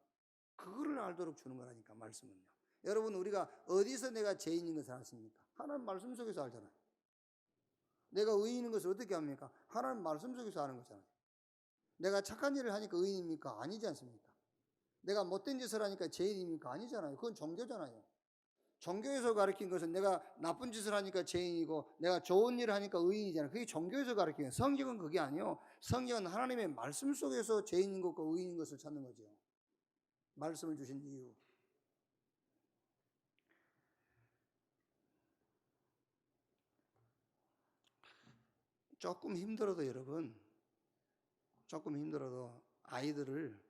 그거를 알도록 주는 거라니까. 말씀은요. 여러분, 우리가 어디서 내가 죄인인 것을 아십니까? 하나님 말씀 속에서 알잖아요. 내가 의인인 것을 어떻게 합니까? 하나님 말씀 속에서 아는 거잖아요. 내가 착한 일을 하니까 의인입니까? 아니지 않습니까? 내가 못된 짓을 하니까 죄인입니까? 아니잖아요. 그건 종교잖아요. 종교에서 가르친 것은 내가 나쁜 짓을 하니까 죄인이고 내가 좋은 일을 하니까 의인이잖아요. 그게 종교에서 가르치는 거예요. 성경은 그게 아니에요. 성경은 하나님의 말씀 속에서 죄인인 것과 의인인 것을 찾는 거죠. 말씀을 주신 이유. 조금 힘들어도 여러분, 조금 힘들어도 아이들을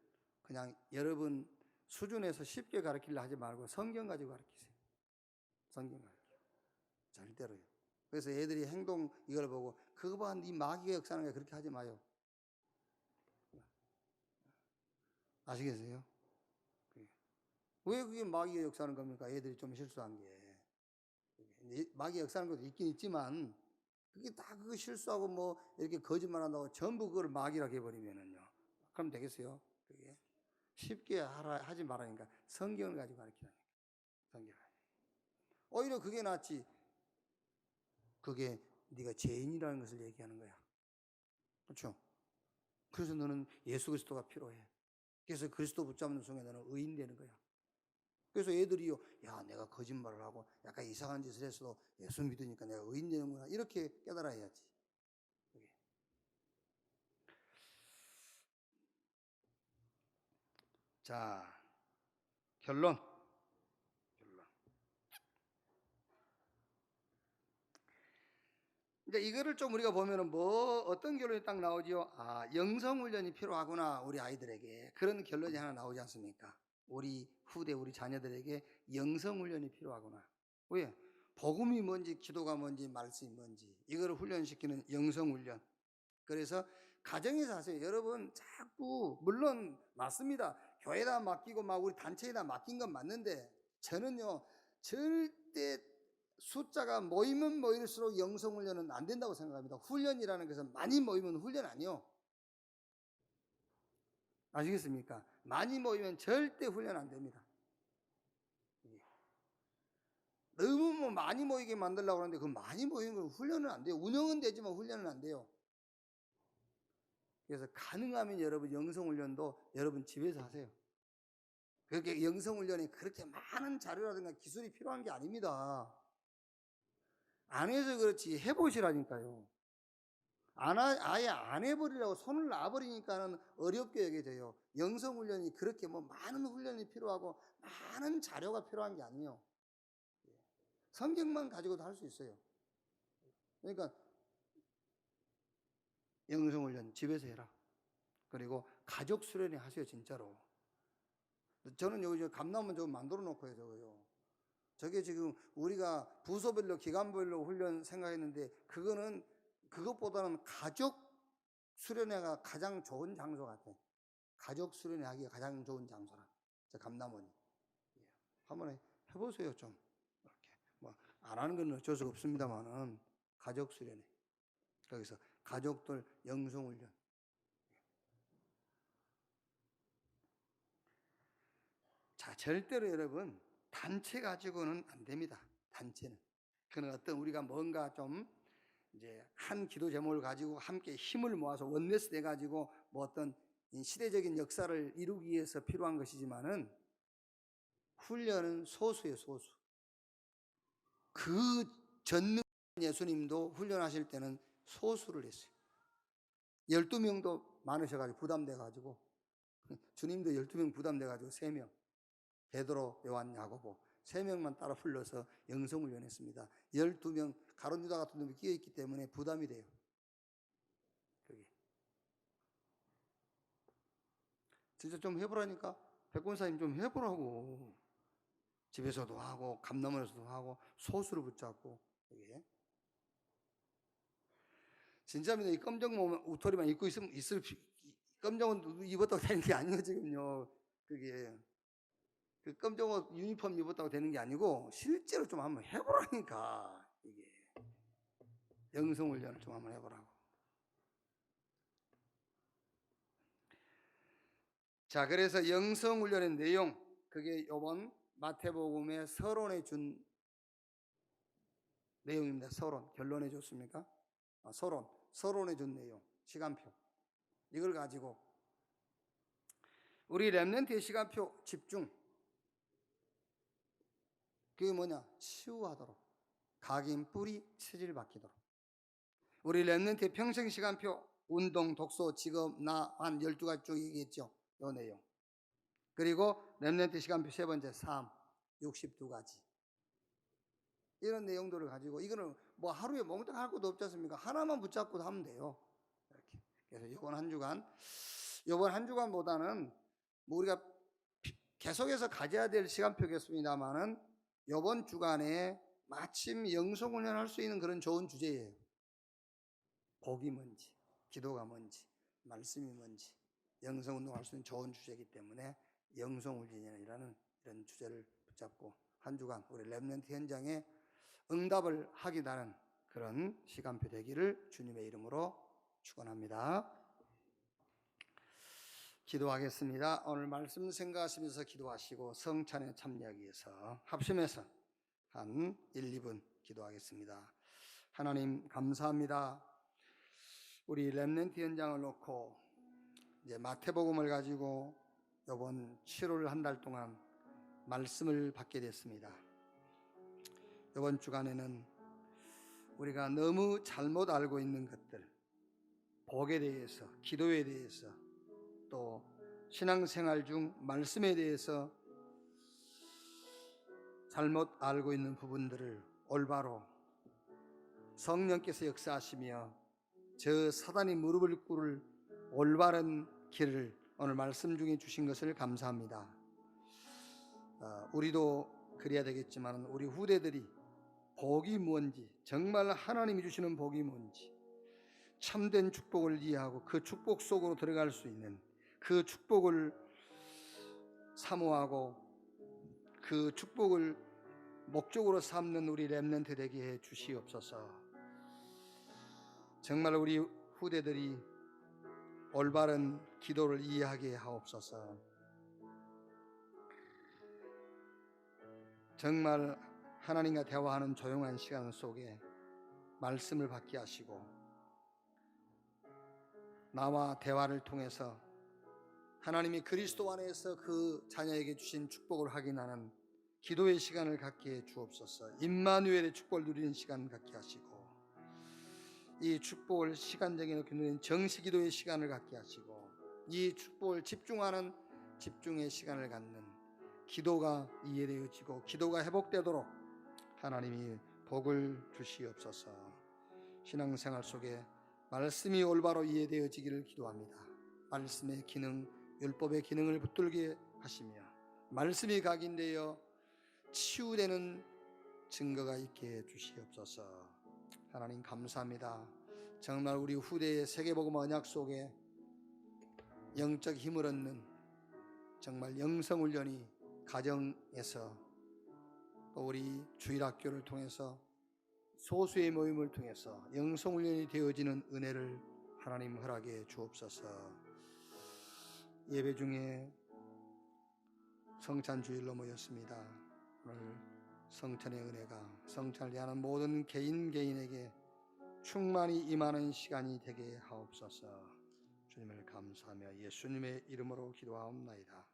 그냥 여러분 수준에서 쉽게 가르치려 하지 말고 성경 가지고 가르치세요. 성경 가르치고. 절대로요. 그래서 애들이 행동 이걸 보고 그거 봐, 네 마귀가 역사하는 게 그렇게 하지 마요. 아시겠어요? 왜 그게 마귀가 역사하는 겁니까? 애들이 좀 실수한 게. 마귀가 역사하는 것도 있긴 있지만 그게 다 그거 실수하고 뭐 이렇게 거짓말한다고 전부 그걸 마귀라고 해버리면은요. 그럼 되겠어요? 그게 쉽게 하지 말라니까 성경을 가지고 가르치라니까. 성경. 오히려 그게 낫지. 그게 네가 죄인이라는 것을 얘기하는 거야. 그렇죠? 그래서 너는 예수 그리스도가 필요해. 그래서 그리스도 붙잡는 순간 너는 의인 되는 거야. 그래서 애들이요, 야, 내가 거짓말을 하고 약간 이상한 짓을 했어도 예수 믿으니까 내가 의인 되는구나. 이렇게 깨달아야지. 그게. 자, 결론. 이제 이거를 좀 우리가 보면은 뭐 어떤 결론이 딱 나오죠? 아, 영성 훈련이 필요하구나 우리 아이들에게 그런 결론이 하나 나오지 않습니까? 우리 후대 우리 자녀들에게 영성 훈련이 필요하구나. 왜? 복음이 뭔지 기도가 뭔지 말씀이 뭔지 이거를 훈련시키는 영성 훈련. 그래서 가정에서 하세요. 여러분 자꾸 물론 맞습니다. 교회에다 맡기고 막 우리 단체에다 맡긴 건 맞는데 저는요 절대 숫자가 모이면 모일수록 영성 훈련은 안 된다고 생각합니다. 훈련이라는 것은 많이 모이면 훈련 아니요. 아시겠습니까? 많이 모이면 절대 훈련 안 됩니다. 너무 뭐 많이 모이게 만들려고 하는데 그 많이 모이는 건 훈련은 안 돼요. 운영은 되지만 훈련은 안 돼요. 그래서 가능하면 여러분 영성훈련도 여러분 집에서 하세요. 그렇게 영성훈련에 그렇게 많은 자료라든가 기술이 필요한 게 아닙니다. 안 해서 그렇지 해보시라니까요. 아예 안 해버리려고 손을 놔버리니까는 어렵게 여겨져요. 영성훈련이 그렇게 뭐 많은 훈련이 필요하고 많은 자료가 필요한 게 아니에요. 성경만 가지고도 할 수 있어요. 그러니까 영성훈련 집에서 해라. 그리고 가족 수련회 하세요, 진짜로. 저는 여기 감나무 좀 만들어 놓고요, 저거요. 저게 지금 우리가 부서별로, 기관별로 훈련 생각했는데, 그것보다는 가족 수련회가 가장 좋은 장소 같아요. 가족 수련회 하기가 가장 좋은 장소라. 저 감나무니. 한번 해보세요, 좀. 이렇게. 뭐, 안 하는 건 어쩔 수가 없습니다만은, 가족 수련회. 거기서 가족들 영성훈련. 자, 절대로 여러분 단체 가지고는 안 됩니다. 단체는. 그는 어떤 우리가 뭔가 좀 이제 한 기도 제목을 가지고 함께 힘을 모아서 원내스 돼 가지고 뭐 어떤 시대적인 역사를 이루기 위해서 필요한 것이지만은 훈련은 소수예요, 소수. 그 전능 예수님도 훈련하실 때는 소수를 했어요. 12명도 많으셔가지고 부담돼가지고 주님도 12명 부담돼가지고 3명 베드로, 요한, 야고보 3명만 따라 불러서 영성훈련했습니다. 12명 가룟유다 같은 놈이 끼어있기 때문에 부담이 돼요. 그게 진짜 좀 해보라니까. 백권사님 좀 해보라고. 집에서도 하고 감남원에서도 하고 소수를 붙잡고. 그게 진짜입니다. 이 검정 우토리만 입고 있을 검정은 입었다고 되는 게 아니에요 지금요. 그게 그 검정 옷 유니폼 입었다고 되는 게 아니고 실제로 좀 한번 해보라니까. 이게 영성훈련을 좀 한번 해보라고. 자, 그래서 영성훈련의 내용 그게 이번 마태복음의 서론에 준 내용입니다. 서론 결론해 줬습니까? 서론에 준 내용 시간표 이걸 가지고 우리 렘넌트의 시간표 집중. 그게 뭐냐? 치유하도록 각인 뿌리 체질 바뀌도록. 우리 렘넌트의 평생 시간표 운동, 독서, 직업, 나 한 12가지 쭉 얘기했죠. 이 내용 그리고 렘넌트 시간표 세 번째 3, 62가지. 이런 내용들을 가지고 이거는 뭐 하루에 몽땅 할 것도 없지 않습니까? 하나만 붙잡고 하면 돼요. 이렇게. 그래서 이번 한 주간보다는 뭐 우리가 계속해서 가져야 될 시간표겠습니다만은 이번 주간에 마침 영성훈련할 수 있는 그런 좋은 주제예요. 복이 뭔지, 기도가 뭔지, 말씀이 뭔지, 영성운동할 수 있는 좋은 주제이기 때문에 영성훈련이라는 이런 주제를 붙잡고 한 주간 우리 렘넌트 현장에 응답을 하기다는 그런 시간표 되기를 주님의 이름으로 축원합니다. 기도하겠습니다. 오늘 말씀 생각하시면서 기도하시고 성찬에 참여하기 위해서 합심해서 한 1, 2분 기도하겠습니다. 하나님 감사합니다. 우리 렘넌트 현장을 놓고 이제 마태복음을 가지고 이번 7월 한 달 동안 말씀을 받게 됐습니다. 이번 주간에는 우리가 너무 잘못 알고 있는 것들, 복에 대해서, 기도에 대해서, 또 신앙생활 중 말씀에 대해서 잘못 알고 있는 부분들을 올바로 성령께서 역사하시며 저 사단이 무릎을 꿇을 올바른 길을 오늘 말씀 중에 주신 것을 감사합니다. 우리도 그래야 되겠지만 우리 후대들이 복이 뭔지, 정말 하나님이 주시는 복이 뭔지, 참된 축복을 이해하고 그 축복 속으로 들어갈 수 있는, 그 축복을 사모하고 그 축복을 목적으로 삼는 우리 렘넌트 되게 해 주시옵소서. 정말 우리 후대들이 올바른 기도를 이해하게 하옵소서. 정말 하나님과 대화하는 조용한 시간 속에 말씀을 받게 하시고 나와 대화를 통해서 하나님이 그리스도 안에서 그 자녀에게 주신 축복을 확인하는 기도의 시간을 갖게 해 주옵소서. 임마누엘의 축복을 누리는 시간 갖게 하시고 이 축복을 시간적인 누리는 정시기도의 시간을 갖게 하시고 이 축복을 집중하는 집중의 시간을 갖는 기도가 이해되어지고 기도가 회복되도록 하나님이 복을 주시옵소서. 신앙생활 속에 말씀이 올바로 이해되어지기를 기도합니다. 말씀의 기능, 율법의 기능을 붙들게 하시며 말씀이 각인되어 치유되는 증거가 있게 해 주시옵소서. 하나님 감사합니다. 정말 우리 후대의 세계복음 언약 속에 영적 힘을 얻는 정말 영성훈련이 가정에서 또 우리 주일학교를 통해서 소수의 모임을 통해서 영성훈련이 되어지는 은혜를 하나님 허락해 주옵소서. 예배 중에 성찬 주일로 모였습니다. 오늘 성찬의 은혜가 성찬을 위하는 모든 개인에게 충만히 임하는 시간이 되게 하옵소서. 주님을 감사하며 예수님의 이름으로 기도하옵나이다.